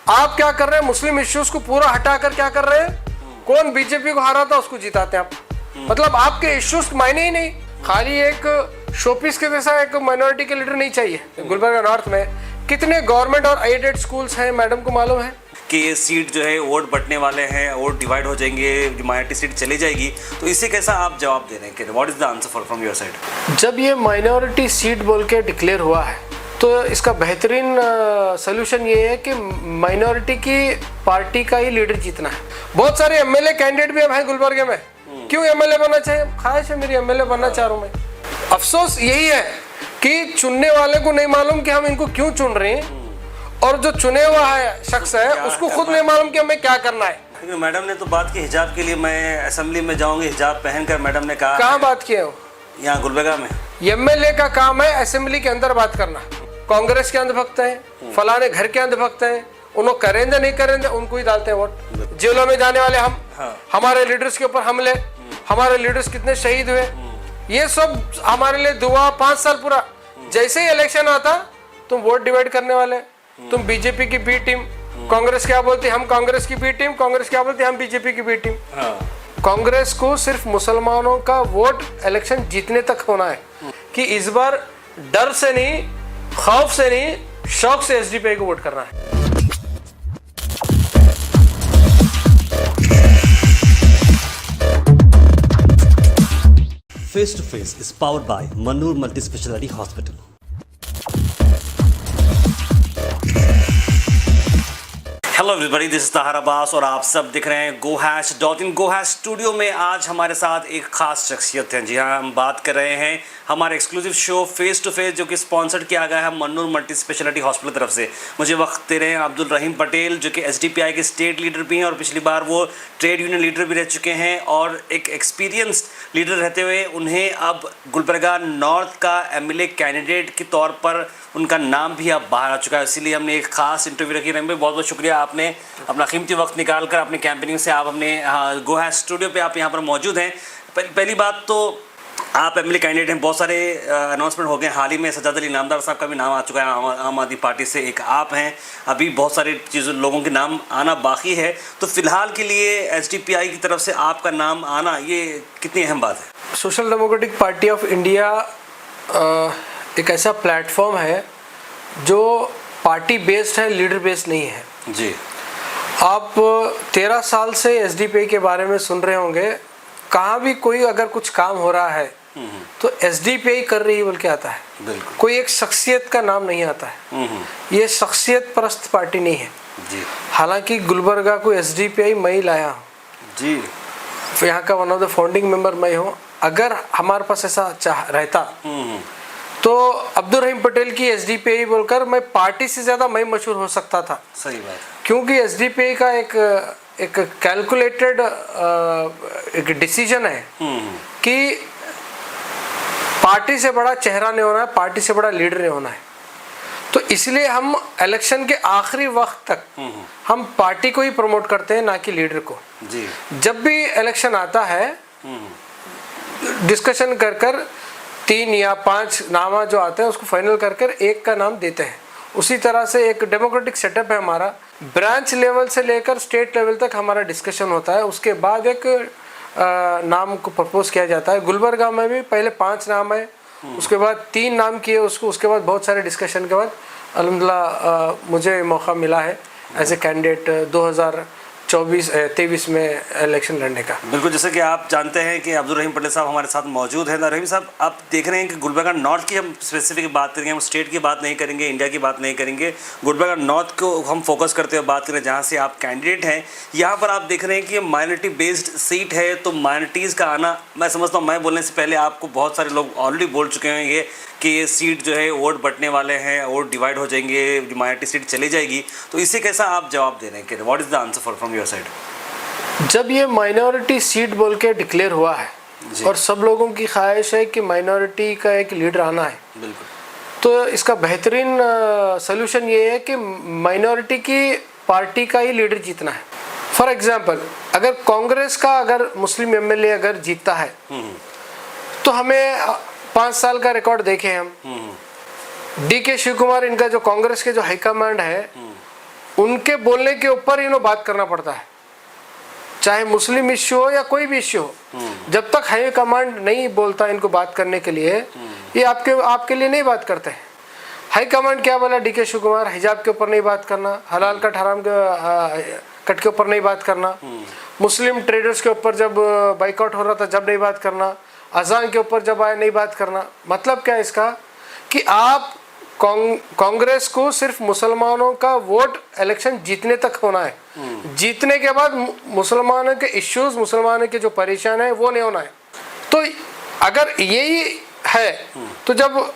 आप क्या कर रहे हैं, मुस्लिम इश्यूज को पूरा हटाकर क्या कर रहे हैं, कौन बीजेपी को हारा था उसको जिताते हैं आप। मतलब आपके इश्यूज मायने ही नहीं, खाली एक शोपीस के जैसा एक माइनॉरिटी के लीडर नहीं चाहिए। गुलबर्गा नॉर्थ में कितने गवर्नमेंट और एडेड स्कूल्स हैं, मैडम को मालूम है कि ये सीट जो है वोट बंटने वाले हैं, वोट डिवाइड हो जाएंगे, माइनॉरिटी सीट चली जाएगी, तो इसे कैसा आप जवाब दे रहे हैं? What is the answer from your side? जब ये माइनॉरिटी सीट बोल के डिक्लेयर हुआ है तो इसका बेहतरीन सोल्यूशन ये है कि माइनॉरिटी की पार्टी का ही लीडर जीतना है। बहुत सारे एमएलए कैंडिडेट भी अब हैं गुलबर्गे में, क्यों एमएलए बनना चाहिए? ख्वाहिश है मेरी, एमएलए बनना चाह रहा हूं मैं। अफसोस यही है कि चुनने वाले को नहीं मालूम कि हम इनको क्यों चुन रहे हैं, और जो चुने हुआ है शख्स है उसको खुद नहीं मालूम कि हमें क्या करना है। मैडम ने तो बात की हिजाब के लिए, मैं असेंबली में जाऊंगी हिजाब पहनकर, मैडम ने कहा। कहाँ बात किए हो? यहाँ गुलबर्गा में। एमएलए का काम है असेंबली के अंदर बात करना। कांग्रेस के अंधभक्त हैं, फलाने घर के अंधभक्त हैं, उन्होंने करेंगे नहीं करेंगे उनको ही डालते हैं वोट। जेलों में जाने वाले हम, हमारे लीडर्स के ऊपर हमले, हमारे लीडर्स कितने शहीद हुए, ये सब हमारे लिए दुआ। 5 साल पूरा, जैसे ही इलेक्शन आता तुम वोट डिवाइड करने वाले, तुम बीजेपी की बी टीम, कांग्रेस क्या बोलती हम कांग्रेस की बी टीम, कांग्रेस क्या बोलती हम बीजेपी की बी टीम। कांग्रेस को सिर्फ मुसलमानों का वोट इलेक्शन जीतने तक होना है कि इस बार डर से नहीं, खौफ से नहीं, शौक से एसडीपीआई को वोट करना है। Face to Face is powered by Mannoor Multi Speciality Hospital. Hello everybody, this is Tahir Abbas और आप सब दिख रहे हैं GoHash.in। GoHash स्टूडियो में आज हमारे साथ एक खास शख्सियत है। जी हाँ, हम बात कर रहे हैं हमारे exclusive show face to face, जो कि स्पॉन्सर्ड किया गया है मन्नूर मल्टी स्पेशलिटी हॉस्पिटल तरफ से। मुझे वक्त दे रहे हैं अब्दुल रहीम पटेल, जो कि एसडीपीआई के स्टेट लीडर भी हैं और पिछली बार वो ट्रेड यूनियन लीडर भी रह चुके हैं, और एक एक्सपीरियंस्ड लीडर रहते हुए उन्हें अब गुलबर्गा नॉर्थ का एमएलए कैंडिडेट के तौर पर उनका नाम भी अब बाहर आ चुका है। इसीलिए हमने एक खास इंटरव्यू रखी। रहीम भाई, बहुत बहुत शुक्रिया, आपने अपना कीमती वक्त निकाल कर अपने कैंपेनिंग से आप अपने GoHash स्टूडियो पे आप यहाँ पर मौजूद हैं। पहली बात तो आप एमएलए कैंडिडेट हैं, बहुत सारे अनाउंसमेंट हो गए। हाल ही में सज्जाद अली नामदार साहब का भी नाम आ चुका है, आम आदमी पार्टी से एक आप हैं, अभी बहुत सारे चीज़ों लोगों के नाम आना बाकी है। तो फिलहाल के लिए एसडीपीआई की तरफ से आपका नाम आना, ये कितनी अहम बात है? Social democratic party of India एक ऐसा प्लेटफॉर्म है जो पार्टी बेस्ड है, लीडर बेस्ड नहीं है। जी, आप 13 साल से एसडीपीआई के बारे में सुन रहे होंगे, कहाँ भी कोई अगर कुछ काम हो रहा है तो एसडीपीआई कर रही है बोल के आता है, बिल्कुल। कोई एक शख्सियत का नाम नहीं आता है। ये शख्सियत परस्त पार्टी नहीं है। जी, हालांकि गुलबर्गा को एसडीपीआई मैं ही लाया हूँ जी, यहाँ का one of the founding member मैं हूँ। अगर हमारे पास ऐसा चाह रहता तो अब्दुल रहीम पटेल की एसडीपीआई बोलकर मैं पार्टी से ज़्यादा मैं मशहूर हो सकता था। सही बात। क्योंकि एसडीपीआई का एक कैलकुलेटेड एक डिसीजन है कि पार्टी से बड़ा चेहरा नहीं होना है, पार्टी से बड़ा लीडर नहीं होना है। तो इसलिए हम इलेक्शन के आखिरी वक्त तक हम पार्टी को ही प्रमोट करते हैं, ना कि लीडर को। जी, जब भी इलेक्शन आता है डिस्कशन कर कर 3 या 5 नाम जो आते हैं उसको फाइनल कर कर एक का नाम देते हैं। उसी तरह से एक डेमोक्रेटिक सेटअप है हमारा। ब्रांच लेवल से लेकर स्टेट लेवल तक हमारा डिस्कशन होता है, उसके बाद एक नाम को प्रपोज किया जाता है। गुलबर्गा में भी पहले 5 नाम है, उसके बाद 3 नाम किए उसके बाद बहुत सारे डिस्कशन के बाद अल्हम्दुलिल्लाह मुझे मौका मिला है एज ए कैंडिडेट 2023 में इलेक्शन लड़ने का। बिल्कुल, जैसे कि आप जानते हैं कि अब्दुल रहीम पटेल साहब हमारे साथ मौजूद हैं। रहीम साहब, आप देख रहे हैं कि गुलबर्गा नॉर्थ की हम स्पेसिफिक बात करेंगे, हम स्टेट की बात नहीं करेंगे, इंडिया की बात नहीं करेंगे, गुलबर्गा नॉर्थ को हम फोकस करते हुए बात करें, जहाँ से आप कैंडिडेट हैं। यहाँ पर आप देख रहे हैं कि माइनॉरिटी बेस्ड सीट है, तो माइनॉरिटीज़ का आना, मैं समझता हूँ मैं बोलने से पहले आपको बहुत सारे लोग ऑलरेडी बोल चुके हैं ये कि ये सीट जो है वोट बंटने वाले हैं, वोट डिवाइड हो जाएंगे, माइनॉरिटी सीट चली जाएगी, तो इसे कैसा आप जवाब दे रहे हैं? What is the answer from your side? जब ये माइनॉरिटी सीट बोल के डिक्लेयर हुआ है और सब लोगों की ख्वाहिश है कि माइनॉरिटी का एक लीडर आना है, बिल्कुल, तो इसका बेहतरीन सोल्यूशन ये है कि माइनॉरिटी की पार्टी का ही लीडर जीतना है। फॉर एग्जांपल, अगर कांग्रेस का अगर मुस्लिम एमएलए अगर जीतता है तो हमें 5 साल का रिकॉर्ड देखे हम, डीके शिव कुमार, इनका जो कांग्रेस के जो हाईकमांड है उनके बोलने के ऊपर इन्हों बात करना पड़ता है, चाहे मुस्लिम इश्यू हो या कोई भी इश्यू हो। जब तक हाई कमांड नहीं बोलता इनको बात करने के लिए, ये आपके लिए नहीं बात करते हैं। हाई कमांड क्या बोला डीके शिव कुमार, हिजाब के ऊपर नहीं बात करना, हलाल कट हराम कट के ऊपर नहीं बात करना, मुस्लिम ट्रेडर्स के ऊपर जब बाइकआउट हो रहा था जब नहीं बात करना, अजान के ऊपर जब आए नहीं बात करना। मतलब क्या है इसका कि आप कांग्रेस को सिर्फ मुसलमानों का वोट इलेक्शन जीतने तक होना है, जीतने के बाद मुसलमानों के इश्यूज, मुसलमानों के जो परेशान है वो नहीं होना है। तो अगर यही है तो जब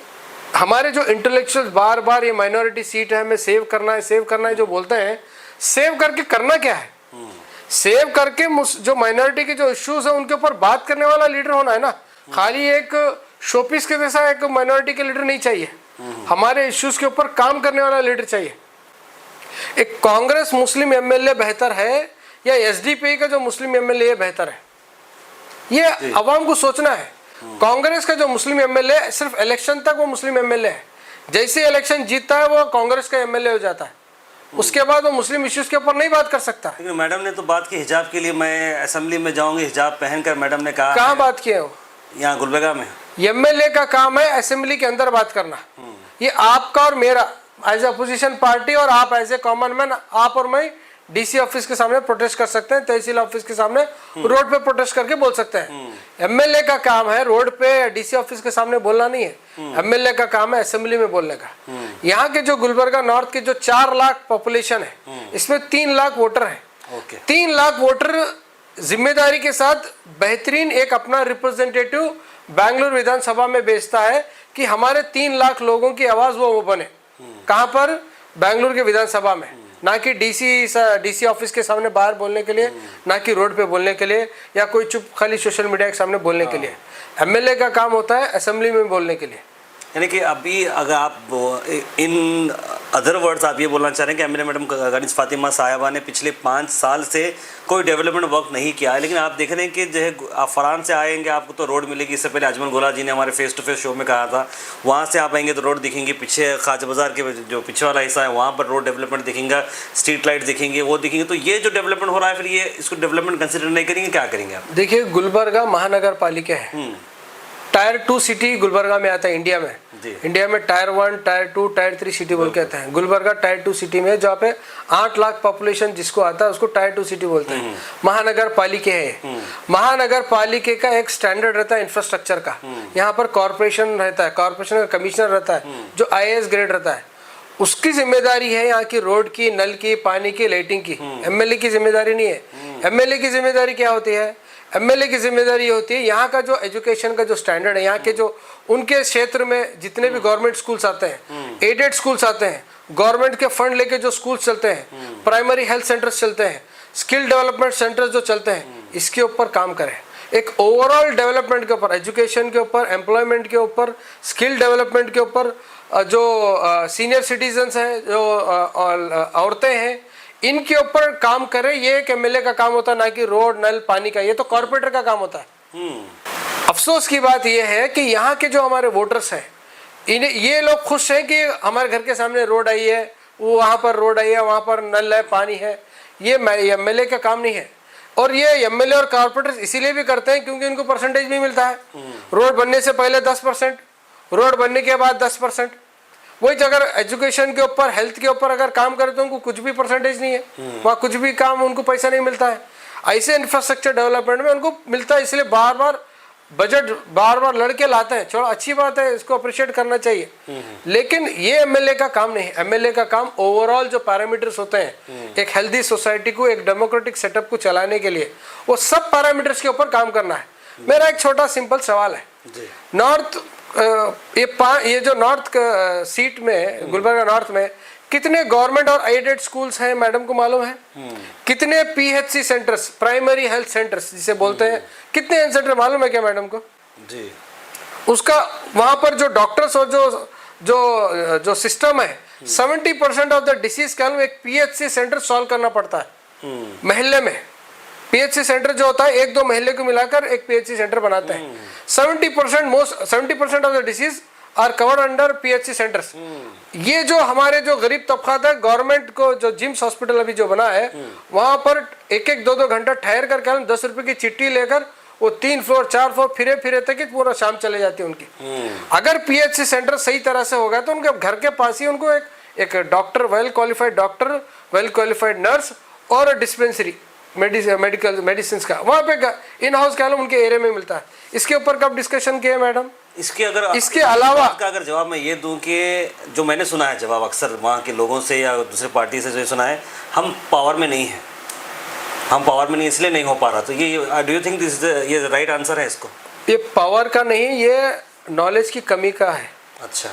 हमारे जो इंटेलेक्चुअल बार बार ये माइनॉरिटी सीट है, हमें सेव करना है जो बोलते हैं, सेव करके करना क्या है? सेव करके जो माइनॉरिटी के जो इश्यूज है उनके ऊपर बात करने वाला लीडर होना है ना। खाली एक शोपीस के जैसा एक माइनॉरिटी के लीडर नहीं चाहिए, हमारे इश्यूज के ऊपर काम करने वाला लीडर चाहिए। एक कांग्रेस मुस्लिम एमएलए बेहतर है या एसडीपी का जो मुस्लिम एमएलए बेहतर है, ये अवाम को सोचना है। कांग्रेस का जो मुस्लिम एमएलए सिर्फ इलेक्शन तक वो मुस्लिम एमएलए है, जैसे इलेक्शन जीतता है वो कांग्रेस का एमएलए हो जाता है, उसके बाद वो मुस्लिम इश्यूज के ऊपर नहीं बात कर सकता। लेकिन मैडम ने तो बात की हिजाब के लिए, मैं असेंबली में जाऊंगी हिजाब पहनकर, मैडम ने कहा। कहाँ बात किया वो? यहाँ गुलबर्गा में। एमएलए का काम है असेंबली के अंदर बात करना, ये आपका और मेरा एज ए अपोजिशन पार्टी और आप एज ए कॉमन मैन, आप और मैं डीसी ऑफिस के सामने प्रोटेस्ट कर सकते हैं, तहसील ऑफिस के सामने रोड पे प्रोटेस्ट करके बोल सकते हैं। एमएलए का काम है रोड पे डीसी ऑफिस के सामने बोलना नहीं है, एमएलए का काम है असेंबली में बोलने का। यहाँ के जो गुलबर्गा नॉर्थ के जो 4 लाख पॉपुलेशन है, इसमें 3 लाख वोटर है। 3 लाख वोटर जिम्मेदारी के साथ बेहतरीन एक अपना रिप्रेजेंटेटिव बेंगलुरु विधानसभा में भेजता है कि हमारे 3 लाख लोगों की आवाज वो बने। कहाँ पर? बेंगलुरु के विधानसभा में, ना कि डीसी ऑफिस के सामने बाहर बोलने के लिए, ना कि रोड पे बोलने के लिए, या कोई चुप खाली सोशल मीडिया के सामने बोलने के लिए। एमएलए का काम होता है असेंबली में बोलने के लिए। यानी कि अभी अगर आप इन अदर वर्ड्स आप ये बोलना चाह रहे हैं कि एमएलए मैडम गनीज फातिमा साहिबा ने पिछले 5 साल से कोई डेवलपमेंट वर्क नहीं किया है, लेकिन आप देख रहे हैं कि जो है आप फरान से आएंगे आपको तो रोड मिलेगी। इससे पहले अजमल गोला जी ने हमारे फेस टू फेस शो में कहा था, वहाँ से आप आएंगे तो रोड दिखेंगी, पीछे खाजा बाजार के जो पीछे वाला हिस्सा है वहाँ पर रोड डेवलपमेंट दिखेंगे, स्ट्रीट लाइट दिखेंगे, वो दिखेंगे। तो ये जो डेवलपमेंट हो रहा है, फिर ये इसको डेवलपमेंट कंसिडर नहीं करेंगे, क्या करेंगे आप? देखिए, गुलबर्गा महानगर पालिका है, टायर 2 सिटी गुलबर्गा में आता है इंडिया में। इंडिया में टायर 1, टायर 2, टायर 3 सिटी बोल के आता है। गुलबर्गा टायर 2 सिटी में जहाँ पे 8 लाख पॉपुलेशन जिसको आता है उसको टायर 2 सिटी बोलते हैं। महानगर पालिका है, महानगर पालिका का एक स्टैंडर्ड रहता है इंफ्रास्ट्रक्चर का। यहाँ पर कॉर्पोरेशन रहता है, कॉर्पोरेशन का कमिश्नर रहता है जो IAS ग्रेड रहता है, उसकी जिम्मेदारी है यहाँ की रोड की, नल की, पानी की, लाइटिंग की। एमएलए की जिम्मेदारी नहीं है। एमएलए की जिम्मेदारी क्या होती है? एमएलए की जिम्मेदारी होती है यहाँ का जो एजुकेशन का जो स्टैंडर्ड है, यहाँ के जो उनके क्षेत्र में जितने भी गवर्नमेंट स्कूल्स आते हैं, एडेड स्कूल्स आते हैं, गवर्नमेंट के फंड लेके जो स्कूल्स चलते हैं, प्राइमरी हेल्थ सेंटर्स चलते हैं, स्किल डेवलपमेंट सेंटर्स जो चलते हैं, इसके ऊपर काम करें। एक ओवरऑल डेवलपमेंट के ऊपर, एजुकेशन के ऊपर, एम्प्लॉयमेंट के ऊपर, स्किल डेवलपमेंट के ऊपर, जो सीनियर सिटीजन्स हैं, जो औरतें हैं, इनके ऊपर काम करे। ये एक एमएलए का काम होता है, ना कि रोड, नल, पानी का। ये तो कॉर्पोरेटर का काम होता है। अफसोस की बात यह है कि यहाँ के जो हमारे वोटर्स हैं, इन्हें ये लोग खुश हैं कि हमारे घर के सामने रोड आई है, वो वहाँ पर रोड आई है, वहाँ पर नल है, पानी है। ये एमएलए का काम नहीं है। और ये एमएलए और कॉर्पोरेटर इसीलिए भी करते हैं क्योंकि इनको परसेंटेज भी मिलता है। रोड बनने से पहले 10%, रोड बनने के बाद 10%। वही अगर एजुकेशन के ऊपर, हेल्थ के ऊपर अगर काम करे तो उनको कुछ भी परसेंटेज नहीं है, वहाँ कुछ भी काम उनको पैसा नहीं मिलता है। ऐसे इंफ्रास्ट्रक्चर डेवलपमेंट में उनको मिलता है, इसलिए बार बार बजट बार बार लड़के लाते हैं। चलो अच्छी बात है, इसको अप्रिशिएट करना चाहिए, लेकिन ये एमएलए का काम नहीं है। एमएलए का काम ओवरऑल जो पैरामीटर्स होते हैं एक हेल्दी सोसाइटी को, एक डेमोक्रेटिक सेटअप को चलाने के लिए, वो सब पैरामीटर्स के ऊपर काम करना है। मेरा एक छोटा सिंपल सवाल है, नॉर्थ ये जो नॉर्थ सीट में, गुलबर्गा नॉर्थ में कितने गवर्नमेंट और एडेड स्कूल्स हैं मैडम को मालूम है? कितने PHC centres, primary health centres जिसे बोलते हैं, कितने हेल्थ सेंटर मालूम है क्या मैडम को? जी। उसका वहां पर जो डॉक्टर्स और जो सिस्टम है, 70% ऑफ द डिसीज का एक पीएचसी सेंटर सॉल्व करना पड़ता है महल्ले में। पीएचसी सेंटर जो होता है 1-2 महल्ले को मिलाकर एक पीएचसी सेंटर बनाते हैं। 70% of the disease are covered under PHC centres. ये जो हमारे जो गरीब तबका था, गवर्नमेंट को जो जिम्स हॉस्पिटल अभी जो बना है वहां पर 1-1, 2-2 घंटा ठहर कर क्या 10 रुपए की चिट्ठी लेकर वो 3 फ्लोर 4 फ्लोर फिरे फिरे तक ही पूरा शाम चले जाती है उनकी। अगर PHC सेंटर सही तरह से होगा तो उनके घर के पास ही उनको एक डॉक्टर, वेल क्वालिफाइड नर्स और डिस्पेंसरी मेडिकल मेडिसिन का वहाँ पे इन हाउस क्या उनके एरिया में मिलता है। इसके ऊपर कब डिस्कशन किया मैडम? इसके अलावा का अगर जवाब मैं ये दूं कि जो मैंने सुना है जवाब अक्सर वहाँ के लोगों से या दूसरे पार्टी से जो सुना है, हम पावर में नहीं हैं, हम पावर में नहीं इसलिए नहीं हो पा रहा। तो ये डू यू थिंक दिस ये राइट आंसर है इसको? ये पावर का नहीं, ये नॉलेज की कमी का है। अच्छा,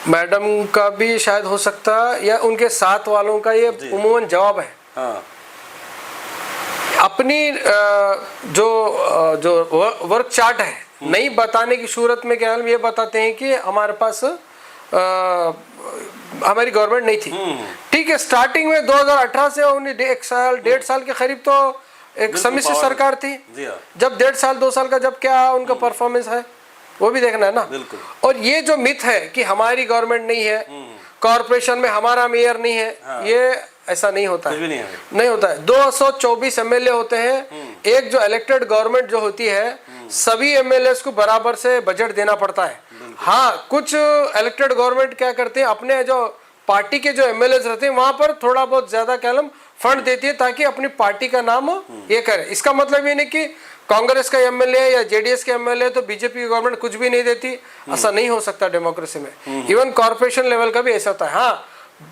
मैडम का भी शायद हो सकता है या उनके साथ वालों का, ये उमूमन जवाब है। हाँ, अपनी जो वर्क चार्ट है नहीं बताने की सूरत में क्या ये बताते हैं कि हमारे पास हमारी गवर्नमेंट नहीं थी। ठीक है, स्टार्टिंग में 2018 से 1 साल के करीब तो एक सम्मिश्र सरकार थी। जब 1.5 साल 2 साल का जब क्या उनका परफॉर्मेंस है वो भी देखना है ना। और ये जो मिथ है कि हमारी गवर्नमेंट नहीं है, कॉर्पोरेशन में हमारा मेयर नहीं है, ये ऐसा नहीं होता है। नहीं होता है। 224 MLA होते हैं। एक जो इलेक्टेड गवर्नमेंट जो होती है सभी MLAs को बराबर से बजट देना पड़ता है। हाँ, कुछ इलेक्टेड गवर्नमेंट क्या करते हैं, अपने जो पार्टी के जो MLAs रहते हैं वहां पर थोड़ा बहुत ज्यादा क्या फंड देती है ताकि अपनी पार्टी का नाम ये करे। इसका मतलब ये नहीं कि कांग्रेस का MLA या JDS के MLA तो बीजेपी की गवर्नमेंट कुछ भी नहीं देती, ऐसा नहीं हो सकता डेमोक्रेसी में। इवन कॉर्पोरेशन लेवल का भी ऐसा होता है। हाँ,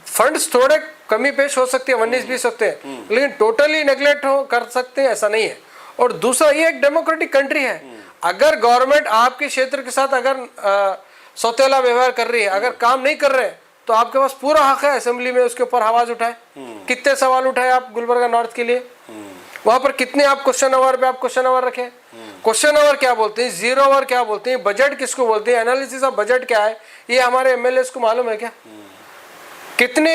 फंड्स थोड़े कमी पेश हो सकते हैं, 19 भी सकते हैं, लेकिन टोटली नेग्लेक्ट कर सकते हैं ऐसा नहीं है। और दूसरा, ये एक डेमोक्रेटिक कंट्री है। अगर गवर्नमेंट आपके क्षेत्र के साथ अगर सौतेला व्यवहार कर रही है, अगर काम नहीं कर रहे तो आपके पास पूरा हक है असेंबली में उसके ऊपर आवाज उठाए। कितने सवाल उठाए आप गुलबर्गा नॉर्थ के लिए, वहां पर कितने आप क्वेश्चन आवर पे आप क्वेश्चन आवर रखे। क्वेश्चन आवर क्या बोलते हैं, 0 आवर क्या बोलते हैं, बजट किसको बोलते हैं, एनालिसिस ऑफ बजट क्या है, ये हमारे MLAs को मालूम है क्या? कितने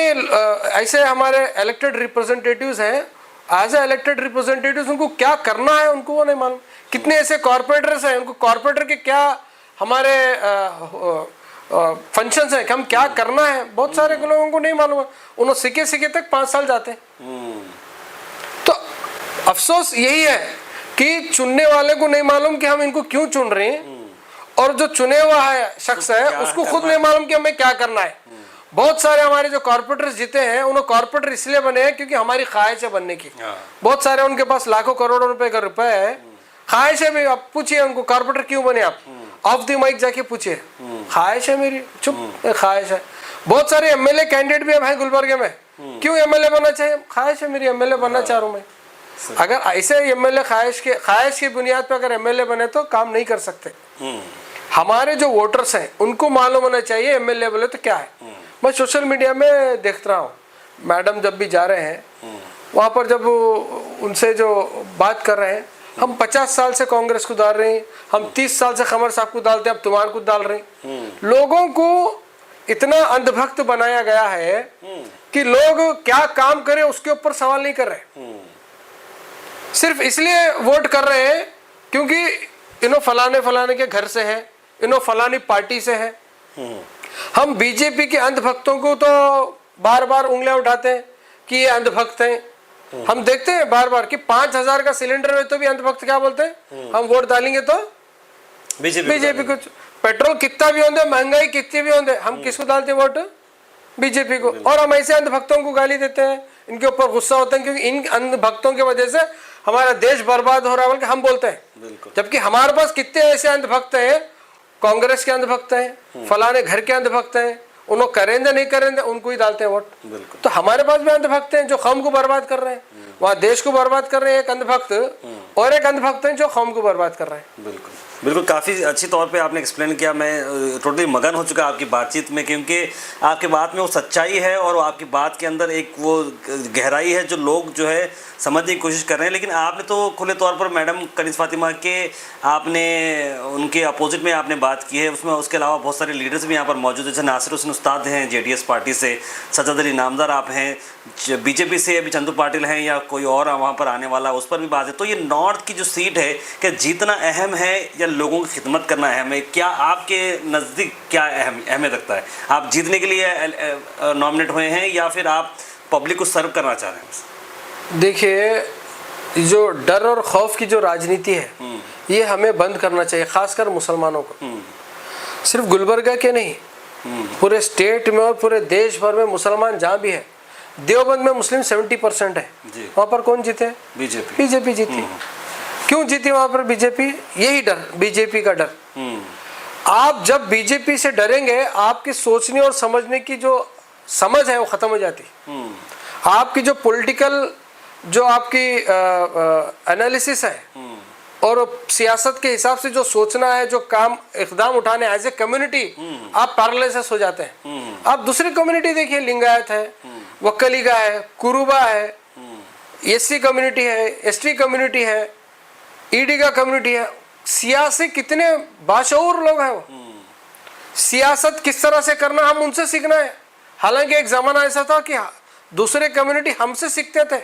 ऐसे हमारे इलेक्टेड रिप्रेजेंटेटिव्स हैं, एज ए इलेक्टेड रिप्रेजेंटेटिव्स उनको क्या करना है उनको वो नहीं मालूम। कितने ऐसे कॉर्पोरेटर्स हैं, उनको कॉर्पोरेटर के क्या हमारे फंक्शंस हैं, हम क्या करना है, बहुत सारे लोगों को नहीं मालूम है। उन्होंने सीखे तक 5 साल जाते हैं। तो अफसोस यही है कि चुनने वाले को नहीं मालूम कि हम इनको क्यों चुन रहे हैं, और जो चुने हुआ है शख्स है उसको खुद नहीं मालूम कि हमें क्या करना है। बहुत सारे हमारे जो कॉर्पोरेटर्स जीते हैं उन्होंने कॉर्पोरेटर इसलिए बने हैं क्योंकि हमारी ख्वाहिश है बनने की। बहुत सारे उनके पास लाखों करोड़ों रुपए का रुपए है, ख्वाहिश है भी। आप पूछिए उनको कॉर्पोरेटर क्यों बने, आप ऑफ द माइक जाके पूछिए, ख्वाहिश है मेरी, चुप, ख्वाहिश है। बहुत सारे MLA कैंडिडेट भी है गुलबर्गे में, क्यों MLA बनना चाहिए, ख्वाहिश है मेरी, MLA बनना चाह रहा हूं मैं। अगर ऐसे MLA ख्वाहिश की बुनियाद पर अगर MLA बने तो काम नहीं कर सकते। हमारे जो वोटर्स हैं उनको मालूम होना चाहिए MLA बोले तो क्या है। मैं सोशल मीडिया में देखता रहा हूँ, मैडम जब भी जा रहे हैं वहाँ पर जब उनसे जो बात कर रहे हैं, हम 50 साल से कांग्रेस को डाल रहे हैं, हम 30 साल से खमर साहब को डालते हैं, अब तुम्हारे को डाल रहे हैं। लोगों को इतना अंधभक्त बनाया गया है कि लोग क्या काम करें उसके ऊपर सवाल नहीं कर रहे, सिर्फ इसलिए वोट कर रहे हैं क्योंकि इन्हों फलाने के घर से है, इन्हों फलानी पार्टी से है। हम बीजेपी के अंधभक्तों को तो बार बार उंगलियां उठाते हैं कि ये अंधभक्त हैं। हम देखते हैं बार बार कि 5000 का सिलेंडर में तो भी अंधभक्त क्या बोलते हैं, हम वोट डालेंगे तो बीजेपी को। पेट्रोल कितना भी होंगे, महंगाई कितनी भी होंगे, हम किसको डालते हैं वोट, बीजेपी को। और हम ऐसे अंधभक्तों को गाली देते हैं, इनके ऊपर गुस्सा होता है क्योंकि इन अंधभक्तों की वजह से हमारा देश बर्बाद हो रहा है बल्कि हम बोलते हैं। जबकि हमारे पास कितने ऐसे अंधभक्त हैं, कांग्रेस के अंधभक्त हैं, फलाने घर के अंधभक्त हैं, उन्होंने करेंगे नहीं करेंगे उनको ही डालते हैं वोट। तो हमारे पास भी अंधभक्त हैं जो कौम को बर्बाद कर रहे हैं, वहाँ देश को बर्बाद कर रहे हैं एक अंधभक्त, और एक अंधभक्त हैं जो कौम को बर्बाद कर रहे हैं। बिल्कुल काफ़ी अच्छी तौर पे आपने एक्सप्लेन किया। मैं टोटली मगन हो चुका आपकी बातचीत में, क्योंकि आपकी बात में वो सच्चाई है और आपकी बात के अंदर एक वो गहराई है जो लोग जो है समझने की कोशिश कर रहे हैं। लेकिन आपने तो खुले तौर पर मैडम कनीज़ फातिमा के आपने उनके अपोजिट में आपने बात की है, उसमें उसके अलावा बहुत सारे लीडर्स भी यहाँ पर मौजूद हैं, जैसे नासिर हुसैन उस्ताद हैं JDS पार्टी से, सज्जाद अली नामदार आप हैं, बीजेपी से अभी चंदू पाटिल हैं या कोई और वहाँ पर आने वाला, उस पर भी बात है। तो ये नॉर्थ की जो सीट है, क्या जीतना अहम है या लोगों की खिदमत करना अहम है? क्या आपके नज़दीक क्या अहमियत रखता है? आप जीतने के लिए नॉमिनेट हुए हैं या फिर आप पब्लिक को सर्व करना चाह रहे हैं? देखिए, जो डर और खौफ की जो राजनीति है ये हमें बंद करना चाहिए, खासकर मुसलमानों को। सिर्फ गुलबर्गा के नहीं, पूरे स्टेट में और पूरे देश भर में मुसलमान जहाँ भी है, देवबंद में मुस्लिम 70% है, वहाँ पर कौन जीते? बीजेपी जीती। क्यों जीती वहाँ पर बीजेपी? यही डर, बीजेपी का डर। आप जब बीजेपी से डरेंगे, आपकी सोचने और समझने की जो समझ है वो खत्म हो जाती। आपकी जो पॉलिटिकल जो आपकी एनालिसिस है और सियासत के हिसाब से जो सोचना है, जो काम इकदाम उठाने एज ए कम्युनिटी, आप पैरालिसिस हो जाते हैं। आप दूसरी कम्युनिटी देखिए, लिंगायत है, वक्कलीगा है, कुरुबा है, एससी कम्युनिटी है, एसटी कम्युनिटी है, ईडी का कम्युनिटी है। सियासी कितने बाशऊर लोग हैं, वो सियासत किस तरह से करना हम उनसे सीखना है। हालांकि एक जमाना ऐसा था कि दूसरे कम्युनिटी हमसे सीखते थे।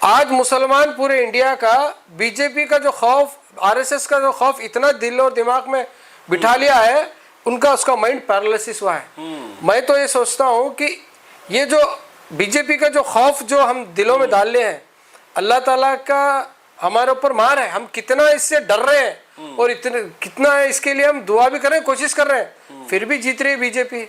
आज मुसलमान पूरे इंडिया का बीजेपी का जो खौफ, आरएसएस का जो खौफ इतना दिल और दिमाग में बिठा लिया है, उनका उसका माइंड पैरालिसिस हुआ है। मैं तो ये सोचता हूँ कि ये जो बीजेपी का जो खौफ जो हम दिलों में डाल रहे हैं, अल्लाह ताला का हमारे ऊपर मार है। हम कितना इससे डर रहे हैं और इतने कितना है, इसके लिए हम दुआ भी कर रहे हैं, कोशिश कर रहे हैं, फिर भी जीत रही है बीजेपी।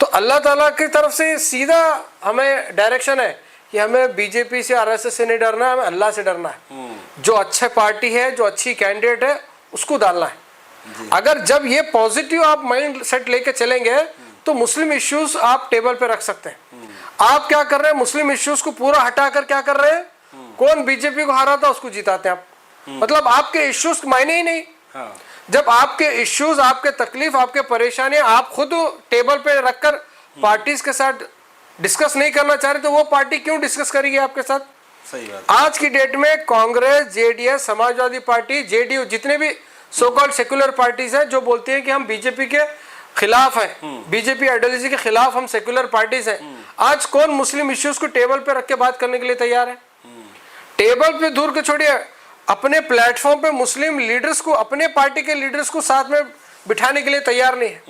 तो अल्लाह ताला की तरफ से सीधा हमें डायरेक्शन है कि हमें बीजेपी से, आरएसएस से नहीं डरना है, हमें अल्लाह से डरना है। जो अच्छे पार्टी है, जो अच्छी कैंडिडेट है, उसको डालना है। अगर जब ये पॉजिटिव आप माइंड सेट लेके चलेंगे तो मुस्लिम इश्यूज आप टेबल पे रख सकते हैं। आप क्या कर रहे हैं, मुस्लिम इश्यूज को पूरा हटाकर क्या कर रहे हैं, कौन बीजेपी को हारा था उसको जिताते हैं आप। मतलब आपके इश्यूज मायने ही नहीं। जब आपके इश्यूज, आपके तकलीफ, आपके परेशानी आप खुद टेबल पे रखकर पार्टीज के साथ डिस्कस नहीं करना चाह रहे, तो वो पार्टी क्यों डिस्कस करेगी आपके साथ? सही बात। आज की डेट में Congress, JDS, Samajwadi party, JDU, जितने भी सो कॉल्ड सेक्युलर पार्टीज हैं जो बोलती हैं कि हम बीजेपी के खिलाफ हैं, बीजेपी आइडियोलॉजी के खिलाफ हम सेक्युलर पार्टीज हैं, आज कौन मुस्लिम इश्यूज को टेबल पे रख के बात करने के लिए तैयार है? टेबल पे दूर के छोड़िए, अपने प्लेटफॉर्म पे मुस्लिम लीडर्स को, अपने पार्टी के लीडर्स को साथ में बिठाने के लिए तैयार नहीं है।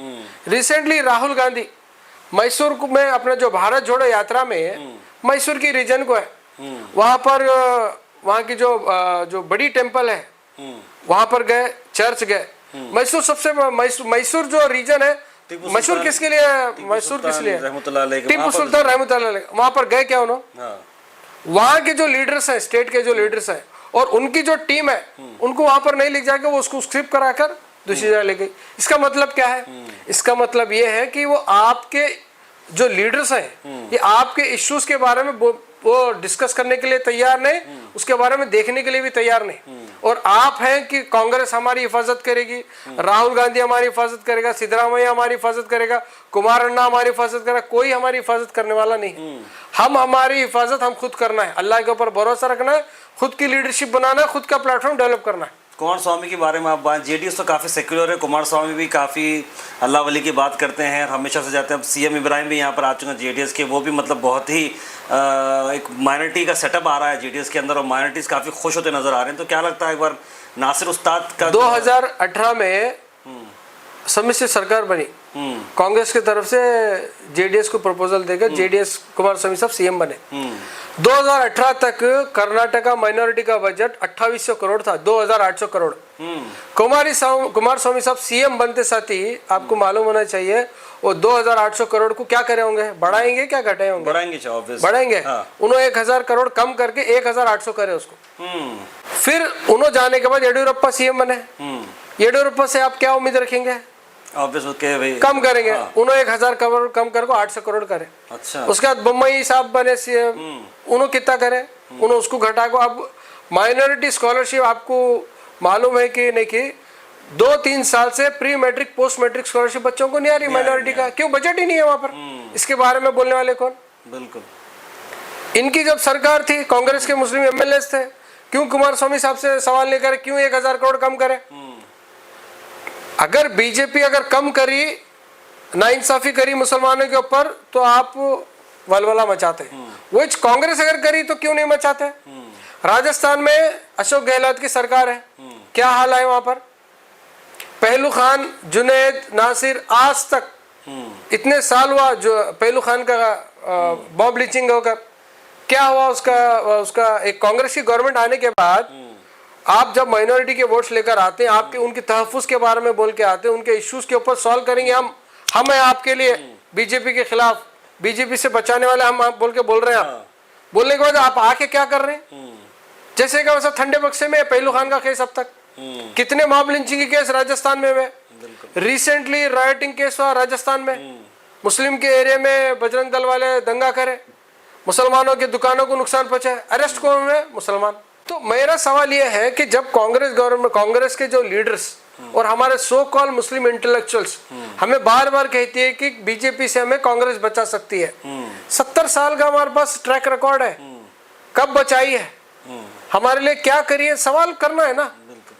रिसेंटली राहुल गांधी मैसूर में अपने जो भारत जोड़ो यात्रा में, मैसूर की रीजन को है, वहां पर वहां की जो बड़ी टेम्पल है वहां पर गए, चर्च गए। मैसूर सबसे मैसूर जो रीजन है, मैसूर किसके लिए, मैसूर किस लिए, टीपू सुल्तान रहमतुल्लाह, वहां पर गए क्या उन्होंने, वहां के जो लीडर्स हैं, स्टेट के जो लीडर्स हैं और उनकी जो टीम है, उनको वहां पर नहीं लिख जाके वो उसको स्क्रिप्ट कराकर दूसरी जगह ले गई। इसका मतलब क्या है? इसका मतलब ये है कि वो आपके जो लीडर्स हैं, ये आपके इश्यूज के बारे में वो डिस्कस करने के लिए तैयार नहीं, उसके बारे में देखने के लिए भी तैयार नहीं। और आप हैं कि कांग्रेस हमारी हिफाजत करेगी, राहुल गांधी हमारी हिफाजत करेगा, सिद्धरामैया हमारी हिफाजत करेगा, कुमार अन्ना हमारी हिफाजत करेगा, कोई हमारी हिफाजत करने वाला नहीं। हम हमारी हिफाजत हम खुद करना है, अल्लाह के ऊपर भरोसा रखना है, खुद की लीडरशिप बनाना है, खुद का प्लेटफॉर्म डेवलप करना है। कुमार स्वामी के बारे में आप बात, जेडीएस तो काफ़ी सेक्युलर है, कुमार स्वामी भी काफ़ी अल्लाह वली की बात करते हैं और हमेशा से जाते हैं। अब सीएम इब्राहिम भी यहाँ पर आ चुके हैं जेडीएस के, वो भी मतलब बहुत ही एक माइनॉरिटी का सेटअप आ रहा है जेडीएस के अंदर और माइनॉरिटीज़ काफ़ी खुश होते नजर आ रहे हैं। तो क्या लगता है एक बार नासिर उस्ताद का 2018 में सम्मिश्र सरकार बनी, कांग्रेस की तरफ से जेडीएस को प्रपोजल देकर जेडीएस कुमार स्वामी साहब सीएम बने। 2018 तक कर्नाटका माइनॉरिटी का बजट 2800 करोड़ था, 2800 करोड़। कुमार स्वामी साहब सीएम बनते साथ ही आपको मालूम होना चाहिए वो 2800 करोड़ को क्या करे होंगे, बढ़ाएंगे क्या घटाए होंगे? बढ़ाएंगे। उन्होंने 1000 करोड़ कम करके 1800 करे उसको। फिर उन्होंने जाने के बाद येडियुरप्पा सीएम बने। येडियुरप्पा से आप क्या उम्मीद रखेंगे? कम करेंगे। उन्होंने 1000 करोड़ कम करके 800 करोड़ करे। अच्छा। उसके बाद बम्बई साहब बने सीएम, उन्होंने कितना करे, उन्होंने उसको घटा को। अब माइनॉरिटी स्कॉलरशिप आपको मालूम है कि नहीं कि 2-3 साल से pre matric post matric scholarship बच्चों को नहीं आ रही माइनॉरिटी का। क्यों? बजट ही नहीं है वहां पर। इसके बारे में बोलने वाले कौन? बिल्कुल। इनकी जब सरकार थी, कांग्रेस के मुस्लिम एमएलए थे, क्यों कुमार स्वामी साहब से सवाल नहीं करे, क्यों 1000 करोड़ कम करे? अगर बीजेपी अगर कम करी, नाइंसाफी करी मुसलमानों के ऊपर, तो आप वलवला मचाते हैं। वो कांग्रेस अगर करी तो क्यों नहीं मचाते? राजस्थान में अशोक गहलोत की सरकार है, क्या हाल है वहां पर? पहलू खान, जुनैद, नासिर, आज तक इतने साल हुआ जो पहलू खान का बॉम्ब ब्लीचिंग होकर क्या हुआ? उसका एक कांग्रेस की गवर्नमेंट आने के बाद आप जब माइनॉरिटी के वोट्स लेकर आते हैं, आपके उनके तहफ्फुज़ के बारे में बोल के आते हैं, उनके इश्यूज के ऊपर सॉल्व करेंगे हम हैं आपके लिए, बीजेपी के खिलाफ, बीजेपी से बचाने वाले हम बोल रहे हैं आप। बोलने के बाद आप आके क्या कर रहे हैं? जैसे कि वैसा ठंडे बक्से में पहलू खान का केस अब तक कितने मॉब लिंचिंग के केस राजस्थान में हुए, रिसेंटली राइटिंग केस हुआ राजस्थान में, मुस्लिम के एरिया में बजरंग दल वाले दंगा करे, मुसलमानों की दुकानों को नुकसान पहुंचाए, अरेस्ट कौन हुए? मुसलमान। तो मेरा सवाल यह है कि जब कांग्रेस गवर्नमेंट, कांग्रेस के जो लीडर्स और हमारे सो कॉल मुस्लिम इंटेलेक्चुअल्स हमें बार बार कहती है कि बीजेपी से हमें कांग्रेस बचा सकती है, 70 साल का हमारे पास ट्रैक रिकॉर्ड है, कब बचाई है, हमारे लिए क्या करिए? सवाल करना है ना,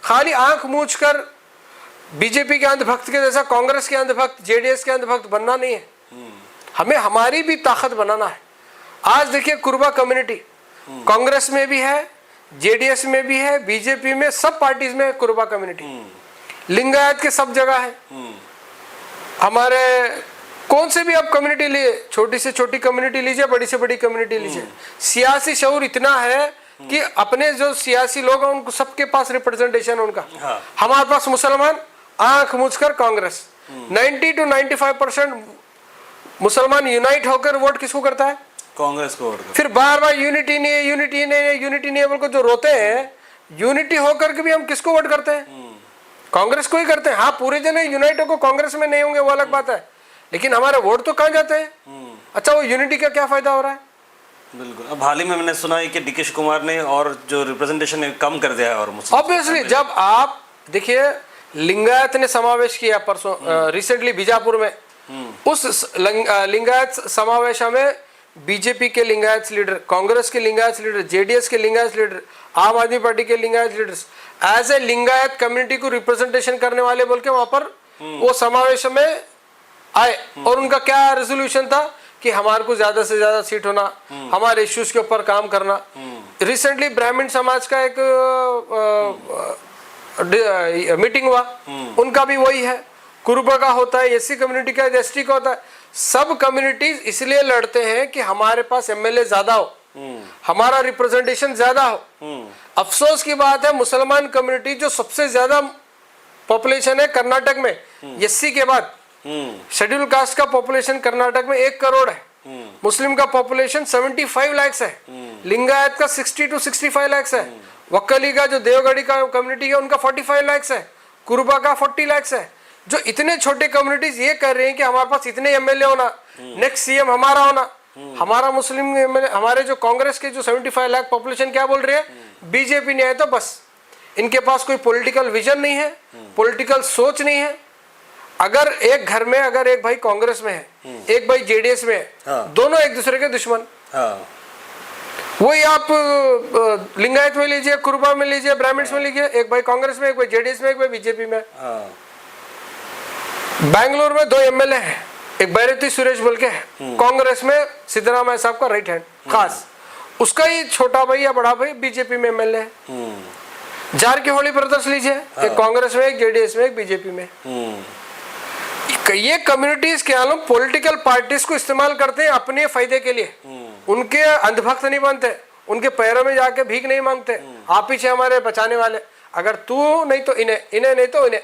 खाली आंख मूंछ कर बीजेपी के अंधभक्त के जैसा कांग्रेस के अंधभक्त, जेडीएस के अंधभक्त बनना नहीं है, हमें हमारी भी ताकत बनाना है। आज देखिए कुर्बा कम्युनिटी कांग्रेस में भी है, जेडीएस में भी है, बीजेपी में, सब पार्टीज में कुर्बा कम्युनिटी, लिंगायत के सब जगह है। हमारे कौन से भी आप कम्युनिटी लिए, छोटी से छोटी कम्युनिटी लीजिए, बड़ी से बड़ी कम्युनिटी लीजिए, सियासी शऊर इतना है कि अपने जो सियासी लोग हैं उनको सबके पास रिप्रेजेंटेशन उनका। हमारे पास मुसलमान आंख मूंझकर कांग्रेस, 90 to 95% मुसलमान यूनाइट होकर वोट किसको करता है? कांग्रेस को। फिर बार बार यूनिटी नहीं है, यूनिटी नहीं है, यूनिटी नहीं है बोल को जो रोते हैं, यूनिटी होकर के भी हम किसको वोट करते हैं? कांग्रेस को ही करते हैं। हाँ, पूरे जने यूनाइट होकर कांग्रेस में नहीं होंगे वो अलग बात है, लेकिन हमारे वोट तो कहाँ जाते हैं? अच्छा, वो यूनिटी का क्या फायदा हो रहा है? बिल्कुल। अब हाल ही में मैंने सुना है कि डीके कुमार ने और जो रिप्रेजेंटेशन है कम कर दिया है, और ऑब्वियसली जब आप देखिए लिंगायत ने समावेश किया परसों रिसेंटली बीजापुर में, उस लिंगायत समावेश में बीजेपी के लिंगायत लीडर, कांग्रेस के लिंगायत लीडर, जेडीएस के लिंगायत लीडर, आम आदमी पार्टी के Lingayat leaders as a Lingayat community को रिप्रेजेंटेशन करने वाले बोल के वहां पर वो समावेश में आए, और उनका क्या रेजोल्यूशन था कि हमारे को ज्यादा से ज्यादा सीट होना, हमारे इश्यूज के ऊपर काम करना। रिसेंटली ब्राह्मण समाज का एक मीटिंग हुआ, उनका भी वही है, कुर्बा का होता है, एससी कम्युनिटी का, एसटी का होता है। सब कम्युनिटीज इसलिए लड़ते हैं कि हमारे पास एमएलए ज्यादा हो, हमारा रिप्रेजेंटेशन ज्यादा हो। अफसोस की बात है, मुसलमान कम्युनिटी जो सबसे ज्यादा पॉपुलेशन है कर्नाटक में, एससी के बाद शेड्यूल कास्ट का पॉपुलेशन कर्नाटक में 1 करोड़ है, मुस्लिम का पॉपुलेशन 75 लाख है, लिंगायत का 60 to 65 लाख है, वक्कली का जो देवगढ़ी का कम्युनिटी है उनका 45 लाख है, कुर्बा का 40 लाख है। जो इतने छोटे कम्युनिटीज ये कर रहे हैं कि हमारे पास इतने एमएलए होना, नेक्स्ट सीएम हमारा होना, हमारा मुस्लिम एमएलए, हमारे जो कांग्रेस के जो 75 लाख पॉपुलेशन क्या बोल रही है, बीजेपी नहीं आए तो बस। इनके पास कोई पॉलिटिकल विजन नहीं है, पॉलिटिकल सोच नहीं है। अगर एक घर में अगर एक भाई कांग्रेस में है, एक भाई जेडीएस में है, दोनों एक दूसरे के दुश्मन। वही आप लिंगायत में लीजिए, कुर्बा में लीजिए, ब्राह्मण्स में लीजिए, एक भाई कांग्रेस में, एक भाई जेडीएस में, एक भाई बीजेपी में। बैंगलोर में 2 एमएलए हैं, एक बैरती सुरेश बोल के है, कांग्रेस में सिद्धरामैया साहब का राइट हैंड खास, उसका ही छोटा भाई या बड़ा भाई बीजेपी में एमएलए है। जारकिहोली ब्रदर्स लीजिए, एक कांग्रेस में, एक जेडीएस में, एक बीजेपी में। ये कम्युनिटीज के आलम पॉलिटिकल पार्टीज को इस्तेमाल करते हैं अपने फायदे के लिए, उनके अंधभक्त नहीं बनते, उनके पैरों में जाके भीख नहीं मांगते, आप पीछे हमारे बचाने वाले, अगर तू नहीं तो इन्हें, इन्हें नहीं तो इन्हें।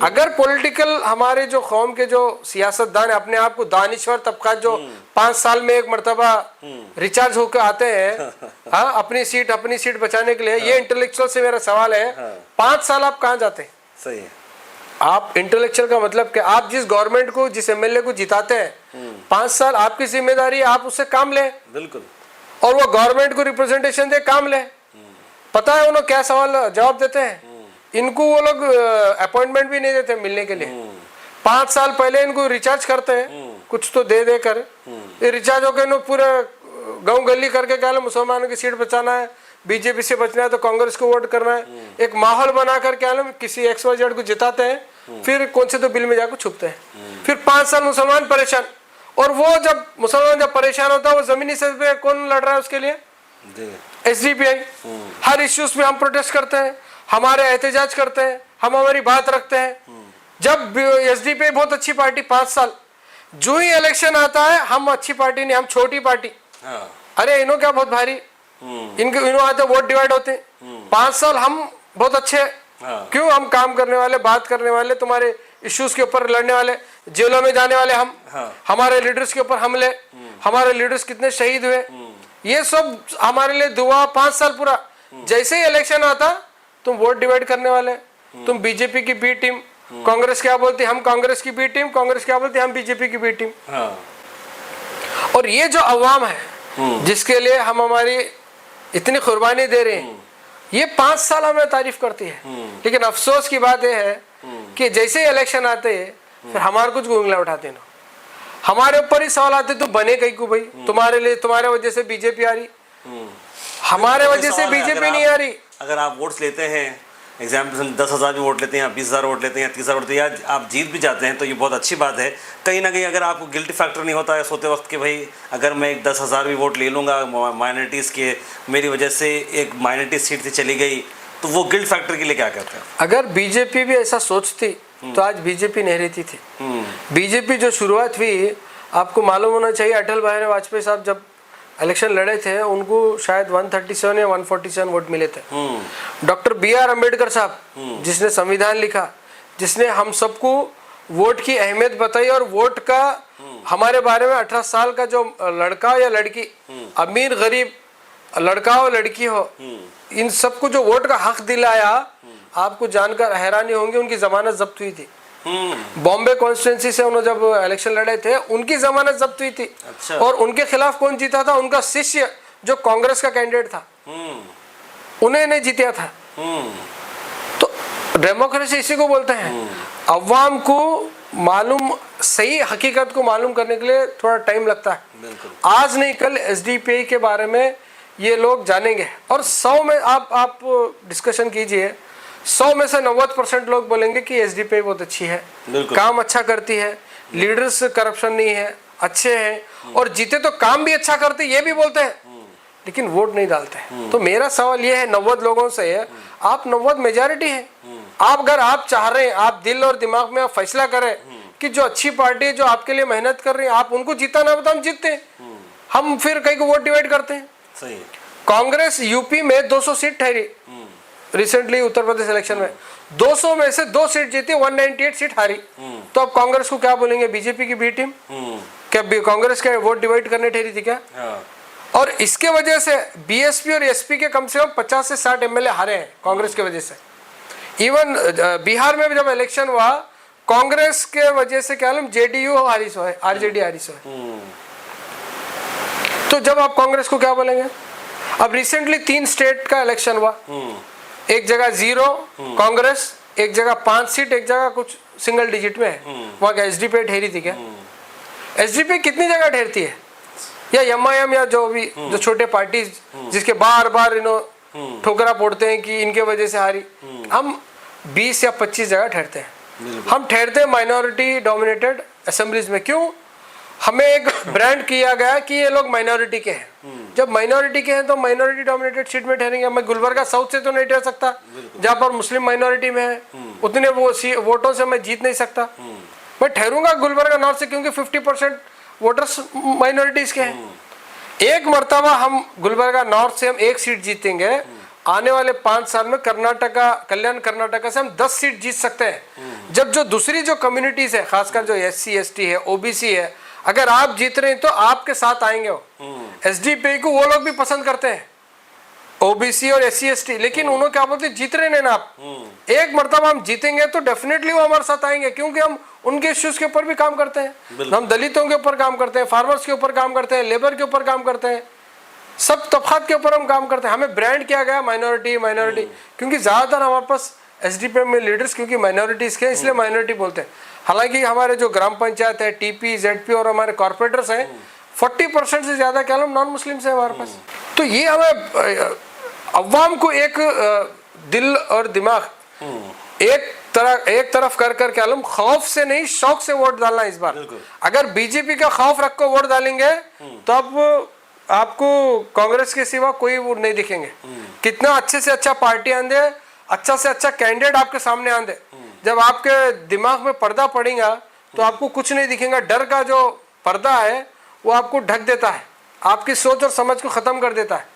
अगर पॉलिटिकल हमारे जो कौम के जो सियासतदान है, अपने आप को दानिश्वर तबका जो 5 साल में एक मर्तबा रिचार्ज होकर आते हैं, हाँ, अपनी सीट बचाने के लिए, ये इंटेलेक्चुअल से मेरा सवाल है, 5 साल आप कहाँ जाते हैं? सही है। आप इंटेलेक्चुअल का मतलब कि आप जिस गवर्नमेंट को, जिस एमएलए को जिताते हैं, 5 साल आपकी जिम्मेदारी है, आप उससे काम ले, बिल्कुल, और वो गवर्नमेंट को रिप्रेजेंटेशन दे, काम ले। पता है उन्होंने क्या सवाल जवाब देते हैं? इनको वो लोग अपॉइंटमेंट भी नहीं देते मिलने के लिए। 5 साल पहले इनको रिचार्ज करते हैं, कुछ तो दे दे कर, ये रिचार्ज होकर इन्होंने पूरे गांव गली करके क्या मुसलमानों की सीट बचाना है, बीजेपी से बचना है तो कांग्रेस को वोट करना है, एक माहौल बनाकर क्या किसी XYZ को जिताते हैं, फिर कौन से तो बिल में जाकर छुपते हैं, फिर 5 साल मुसलमान परेशान, और वो जब मुसलमान जब परेशान होता है वो जमीनी सतह पे कौन लड़ रहा है उसके लिए? एसडीपीआई। हर इश्यूज में हम प्रोटेस्ट करते हैं, हमारे एहतजाज करते हैं, हम हमारी बात रखते हैं। जब एसडीपीआई बहुत अच्छी पार्टी 5 साल, जो ही इलेक्शन आता है हम अच्छी पार्टी नहीं, हम छोटी पार्टी। अरे इन्हों क्या बहुत भारी, इनके इन्हों आते वोट डिवाइड होते। 5 साल हम बहुत अच्छे, क्यों? हम काम करने वाले, बात करने वाले, तुम्हारे इश्यूज के ऊपर लड़ने वाले, जेलों में जाने वाले हम, हमारे लीडर्स के ऊपर हमले, हमारे लीडर्स कितने शहीद हुए, ये सब हमारे लिए दुआ। 5 साल पूरा। जैसे ही इलेक्शन आता तुम वोट डिवाइड करने वाले, तुम बीजेपी की बी टीम, कांग्रेस क्या बोलती हम कांग्रेस की बी टीम, कांग्रेस क्या बोलती हम बीजेपी की बी टीम। और ये जो अवाम है जिसके लिए हम हमारी इतनी कुर्बानी दे रहे हैं, ये 5 साल हमें तारीफ करती है। लेकिन अफसोस की बात यह है कि जैसे ही इलेक्शन आते हैं फिर हमारे कुछ उंगलियां उठाते ना, हमारे ऊपर ही सवाल आते, तू बने कहीं को भाई, तुम्हारे लिए, तुम्हारे वजह से बीजेपी आ रही, हमारे वजह से बीजेपी नहीं आ रही। अगर आप वोट्स लेते हैं, एग्जाम्पल 10,000 भी वोट लेते हैं, 20,000 वोट लेते हैं, 30,000 वोट लेते हैं, आप जीत भी जाते हैं तो ये बहुत अच्छी बात है। कहीं ना कहीं अगर आपको गिल्टी फैक्टर नहीं होता है सोते वक्त कि भाई अगर मैं एक 10,000 भी वोट ले लूँगा माइनॉरिटीज़ के, मेरी वजह से एक माइनॉरिटी सीट थी चली गई, तो वो गिल्ट फैक्टर के लिए क्या कहते हैं? अगर बीजेपी भी ऐसा सोचती तो आज बीजेपी नहीं रहती थी। बीजेपी जो शुरुआत हुई, आपको मालूम होना चाहिए, अटल बिहारी वाजपेयी साहब जब इलेक्शन लड़े थे उनको शायद 137 या 147 वोट मिले थे। डॉक्टर BR अम्बेडकर साहब जिसने संविधान लिखा, जिसने हम सबको वोट की अहमियत बताई और वोट का हमारे बारे में 18 साल का जो लड़का या लड़की, अमीर गरीब, लड़का हो लड़की हो, इन सबको जो वोट का हक दिलाया, आपको जानकर हैरानी होंगी, उनकी जमानत जब्त हुई थी। बॉम्बे कॉन्स्टिट्यूंसी से उन्होंने जब इलेक्शन लड़े थे उनकी जमानत जब्त हुई थी। अच्छा। और उनके खिलाफ कौन जीता था? उनका शिष्य जो कांग्रेस का कैंडिडेट था, उन्हें नहीं जीता था। तो डेमोक्रेसी इसी को बोलते हैं। अवाम को मालूम, सही हकीकत को मालूम करने के लिए थोड़ा टाइम लगता है। आज नहीं कल एसडीपीआई के बारे में ये लोग जानेंगे और 100 में आप डिस्कशन कीजिए, 100 में से 90% लोग बोलेंगे कि एसडीपीआई बहुत अच्छी है, काम अच्छा करती है, लीडर्स करप्शन नहीं है, अच्छे हैं, और जीते तो काम भी अच्छा करते, ये भी बोलते हैं, लेकिन वोट नहीं डालते। तो मेरा सवाल ये है 90 लोगों से है, आप 90 मेजॉरिटी है, आप अगर आप चाह रहे हैं, आप दिल और दिमाग में आप फैसला करें कि जो अच्छी पार्टी है, जो आपके लिए मेहनत कर रही है, आप उनको जीता ना बताओ, हम जीतते हैं, हम फिर कहीं को वोट डिवाइड करते हैं। सही। कांग्रेस यूपी में 200 सीट ठहरी रिसेंटली, उत्तर प्रदेश इलेक्शन में 200 में से 2 सीट जीती, 198 सीट हारी। तो अब कांग्रेस को क्या बोलेंगे? बीजेपी की बी टीम। क्या कांग्रेस के वोट डिवाइड करने ठहरी थी क्या? और इसके वजह से बीएसपी और एसपी के कम से कम 50 से 60 एमएलए हारे हैं कांग्रेस के वजह से। इवन बिहार में भी जब इलेक्शन हुआ, कांग्रेस के वजह से क्या जेडीयू हारी सो है, आरजेडी हारी सो है। तो जब आप कांग्रेस को क्या बोलेंगे? अब रिसेंटली 3 स्टेट का इलेक्शन हुआ, एक जगह 0 कांग्रेस, एक जगह 5 सीट, एक जगह कुछ सिंगल डिजिट में है। वहां क्या एसडीपीआई ठहरी थी क्या? एसडीपीआई कितनी जगह ठहरती है? या एमआईएम या जो भी जो छोटे पार्टी जिसके बार बार ठोकरा फोड़ते हैं कि इनके वजह से हारी, हम 20 या 25 जगह ठहरते हैं। हम ठहरते हैं माइनॉरिटी डोमिनेटेड असेंबलीज में। क्यों? हमें एक ब्रांड किया गया कि ये लोग माइनॉरिटी के हैं। जब माइनॉरिटी के हैं तो माइनॉरिटी डोमिनेटेड सीट में ठहरेंगे। मैं गुलबर्गा साउथ से तो नहीं ठहर सकता जहां पर मुस्लिम माइनॉरिटी में है, उतने वोटों से मैं जीत नहीं सकता। मैं ठहरूंगा गुलबर्गा नॉर्थ से क्योंकि 50% वोटर्स माइनॉरिटीज के हैं। एक मर्तबा हम गुलबर्गा नॉर्थ से हम 1 सीट जीतेंगे, आने वाले 5 साल में कर्नाटका, कल्याण कर्नाटका से हम 10 सीट जीत सकते हैं। जब जो दूसरी जो कम्युनिटीज है, खासकर जो SC ST है, OBC है, अगर आप जीत रहे हैं तो आपके साथ आएंगे वो। एसडीपीआई को वो लोग भी पसंद करते हैं, OBC और SC ST, लेकिन उन्होंने क्या बोलते हैं, जीत रहे हैं ना आप। एक मर्तबा हम जीतेंगे तो डेफिनेटली वो हमारे साथ आएंगे, क्योंकि हम उनके इश्यूज के ऊपर भी काम करते हैं। हम दलितों के ऊपर काम करते हैं, फार्मर्स के ऊपर काम करते हैं, लेबर के ऊपर काम करते हैं, सब तबकात के ऊपर हम काम करते हैं। हमें ब्रांड किया गया माइनॉरिटी, क्योंकि ज्यादातर हमारे पास एसडीपीआई में लीडर्स क्योंकि माइनॉरिटीज के, इसलिए माइनॉरिटी बोलते हैं। हालांकि हमारे जो ग्राम पंचायत है, TP, ZP और हमारे कॉर्पोरेटर्स हैं, 40% से ज्यादा क्या नॉन मुस्लिम है हमारे पास। तो ये हमें अवाम को एक दिल और दिमाग, एक तरफ कर कर के आलम खौफ से नहीं शौक से वोट डालना इस बार। अगर बीजेपी का खौफ रख कर वोट डालेंगे तो अब आपको कांग्रेस के सिवा कोई वोट नहीं दिखेंगे। कितना अच्छे से अच्छा पार्टी आंदे, अच्छा से अच्छा कैंडिडेट आपके सामने आंदे, जब आपके दिमाग में पर्दा पड़ेगा तो आपको कुछ नहीं दिखेगा। डर का जो पर्दा है वो आपको ढक देता है, आपकी सोच और समझ को खत्म कर देता है।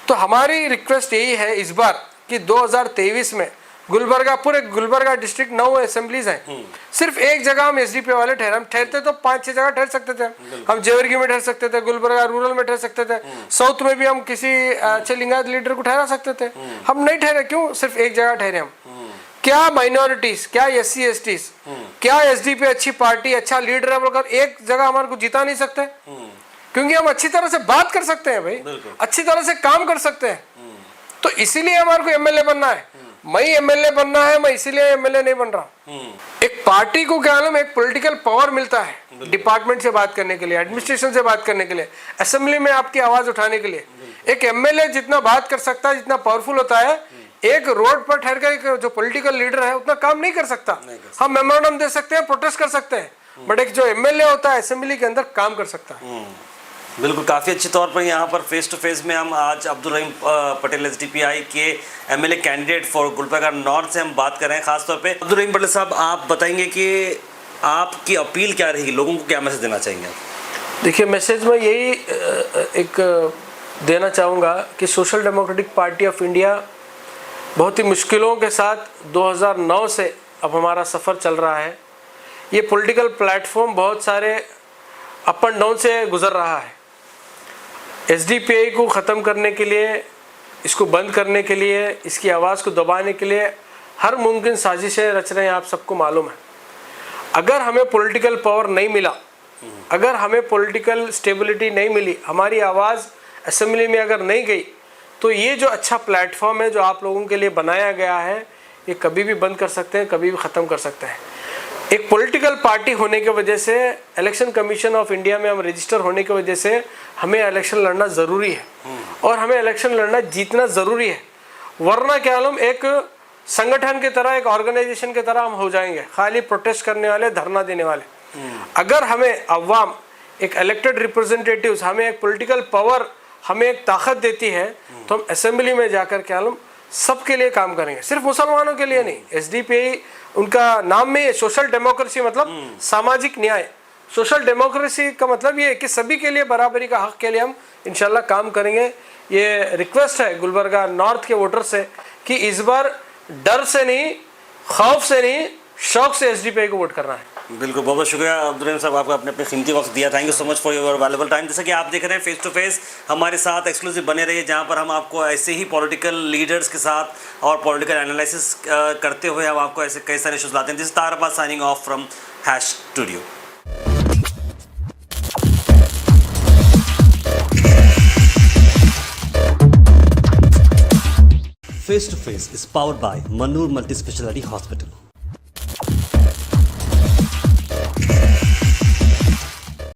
तो हमारी रिक्वेस्ट यही है इस बार कि 2023 में गुलबर्गा, पूरे गुलबर्गा डिस्ट्रिक्ट 9 असेंबलीज हैं, सिर्फ एक जगह हम एसडीपी वाले ठहरे। हम ठहरते तो 5-6 जगह ठहर सकते थे, हम जेवरगी में ठहर सकते थे, गुलबर्गा रूरल में ठहर सकते थे, साउथ में भी हम किसी अच्छे लिंगायत लीडर को ठहरा सकते थे। हम नहीं ठहरे, क्यों? सिर्फ एक जगह ठहरे हम। क्या माइनॉरिटीज, क्या SC STs, क्या एसडीपी अच्छी पार्टी, अच्छा लीडर है बोलकर एक जगह हमारे को जिता नहीं सकते? क्योंकि हम अच्छी तरह से बात कर सकते हैं भाई, अच्छी तरह से काम कर सकते हैं। तो इसीलिए हमारे को एमएलए बनना है। मैं एमएलए बनना है, मैं इसीलिए एमएलए नहीं बन रहा। एक पार्टी को क्या नाम, एक पॉलिटिकल पावर मिलता है डिपार्टमेंट से बात करने के लिए, एडमिनिस्ट्रेशन से बात करने के लिए, असेंबली में आपकी आवाज उठाने के लिए। एक एमएलए जितना बात कर सकता है, जितना पावरफुल होता है, एक रोड पर ठहर कर जो पॉलिटिकल लीडर है उतना काम नहीं कर सकता। हम मेमोरेंडम दे सकते हैं, प्रोटेस्ट कर सकते हैं, बट एक जो एमएलए होता है असेंबली के अंदर काम कर सकता है। बिल्कुल, काफ़ी अच्छे तौर पर यहाँ पर फेस टू फेस में हम आज अब्दुल रहीम पटेल SDPI के MLA candidate for Gulbarga north से हम बात कर रहे हैं। खासतौर पे अब्दुल रहीम पटेल साहब, आप बताएंगे कि आपकी अपील क्या रहेगी, लोगों को क्या मैसेज देना चाहेंगे? देखिए, मैसेज में यही एक देना चाहूँगा कि social democratic party of India बहुत ही मुश्किलों के साथ 2009 से अब हमारा सफ़र चल रहा है। ये पॉलिटिकल प्लेटफॉर्म बहुत सारे अप एंड डाउन से गुजर रहा है। SDPI को ख़त्म करने के लिए, इसको बंद करने के लिए, इसकी आवाज़ को दबाने के लिए हर मुमकिन साजिशें रच रहे हैं, आप सबको मालूम है। अगर हमें पॉलिटिकल पावर नहीं मिला, अगर हमें पॉलिटिकल स्टेबिलिटी नहीं मिली, हमारी आवाज़ असेंबली में अगर नहीं गई, तो ये जो अच्छा प्लेटफॉर्म है जो आप लोगों के लिए बनाया गया है, ये कभी भी बंद कर सकते हैं, कभी भी ख़त्म कर सकते हैं। एक पॉलिटिकल पार्टी होने की वजह से, इलेक्शन कमीशन ऑफ इंडिया में हम रजिस्टर होने की वजह से हमें इलेक्शन लड़ना ज़रूरी है, और हमें इलेक्शन लड़ना जीतना ज़रूरी है। वरना क्या हम एक संगठन की तरह, एक ऑर्गेनाइजेशन की तरह हम हो जाएंगे, खाली प्रोटेस्ट करने वाले, धरना देने वाले। अगर हमें अवाम, एक इलेक्टेड रिप्रेजेंटेटिव्स, हमें एक पॉलिटिकल पावर, हमें एक ताकत देती है, तो हम असेंबली में जाकर क्या हम सबके लिए काम करेंगे, सिर्फ मुसलमानों के लिए नहीं। SDPI उनका नाम में सोशल डेमोक्रेसी मतलब सामाजिक न्याय, सोशल डेमोक्रेसी का मतलब ये है कि सभी के लिए बराबरी का हक के लिए हम इंशाल्लाह काम करेंगे। ये रिक्वेस्ट है गुलबर्गा नॉर्थ के वोटर से कि इस बार डर से नहीं, खौफ से नहीं, शौक से SDPI को वोट करना है। बिल्कुल, बहुत बहुत शुक्रिया अब्दुल रहीम साहब, आपको अपने कीमती वक्त दिया। Thank you so much for your valuable time. जैसा कि आप देख रहे हैं, फेस टू फेस हमारे साथ एक्सक्लूसिव बने रहिए, जहां पर हम आपको ऐसे ही पॉलिटिकल लीडर्स के साथ और पॉलिटिकल एनालिसिस करते हुए हम आपको ऐसे कई सारे इशूज़ लाते हैं। This is Tahir Abbas signing off from #studio. Face to Face is powered by Mannoor Multi Speciality Hospital.